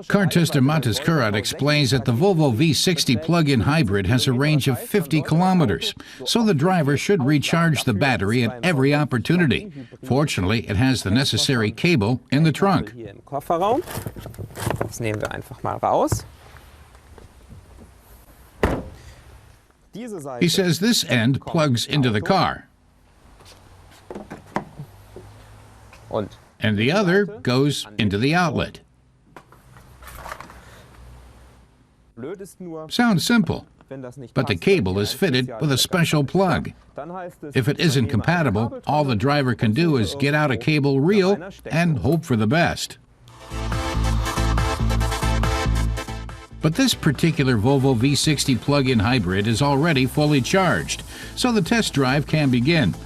Car tester Matas Kurat explains that the Volvo V60 plug-in hybrid has a range of 50 kilometers, so the driver should recharge the battery at every opportunity. Fortunately, it has the necessary cable in the trunk. He says this end plugs into the car, and the other goes into the outlet. Sounds simple, but the cable is fitted with a special plug. If it isn't compatible, all the driver can do is get out a cable reel and hope for the best. But this particular Volvo V60 plug-in hybrid is already fully charged, so the test drive can begin.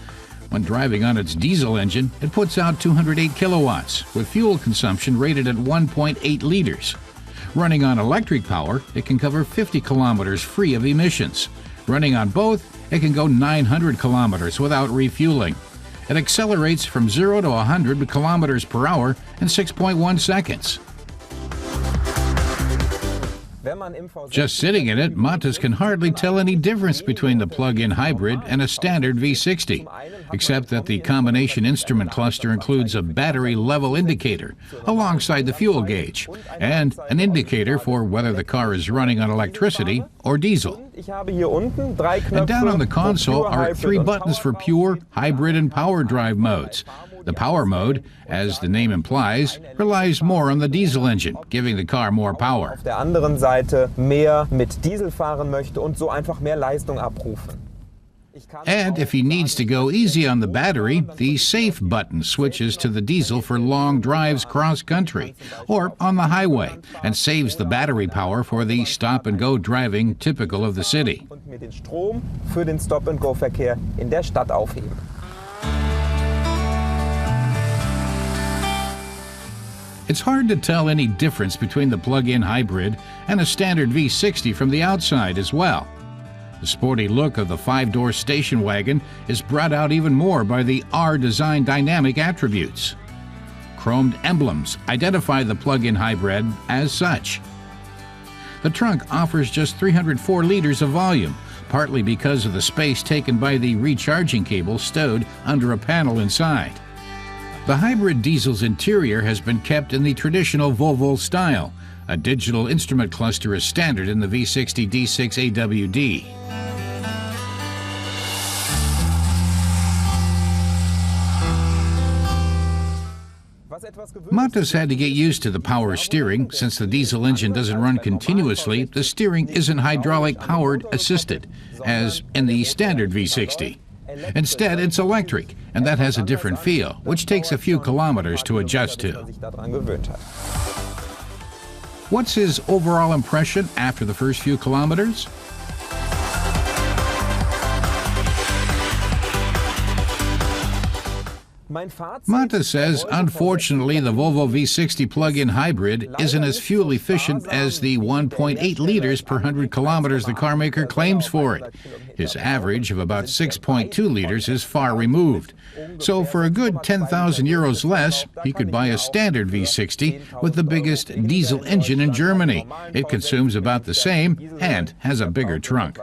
When driving on its diesel engine, it puts out 208 kilowatts, with fuel consumption rated at 1.8 liters. Running on electric power, it can cover 50 kilometers free of emissions. Running on both, it can go 900 kilometers without refueling. It accelerates from 0 to 100 kilometers per hour in 6.1 seconds. Just sitting in it, Matas can hardly tell any difference between the plug-in hybrid and a standard V60, except that the combination instrument cluster includes a battery level indicator alongside the fuel gauge and an indicator for whether the car is running on electricity or diesel. And down on the console are 3 buttons for pure, hybrid, and power drive modes. The power mode, as the name implies, relies more on the diesel engine, giving the car more power. And if he needs to go easy on the battery, the safe button switches to the diesel for long drives cross-country or on the highway and saves the battery power for the stop-and-go driving typical of the city. It's hard to tell any difference between the plug-in hybrid and a standard V60 from the outside as well. The sporty look of the 5-door station wagon is brought out even more by the R-Design dynamic attributes. Chromed emblems identify the plug-in hybrid as such. The trunk offers just 304 liters of volume, partly because of the space taken by the recharging cable stowed under a panel inside. The hybrid diesel's interior has been kept in the traditional Volvo style. A digital instrument cluster is standard in the V60 D6 AWD. Matas had to get used to the power steering. Since the diesel engine doesn't run continuously, the steering isn't hydraulic powered assisted, as in the standard V60. Instead, it's electric, and that has a different feel, which takes a few kilometers to adjust to. What's his overall impression after the first few kilometers? Matas says, unfortunately, the Volvo V60 plug-in hybrid isn't as fuel efficient as the 1.8 liters per 100 kilometers the carmaker claims for it. His average of about 6.2 liters is far removed. So for a good 10,000 euros less, he could buy a standard V60 with the biggest diesel engine in Germany. It consumes about the same and has a bigger trunk.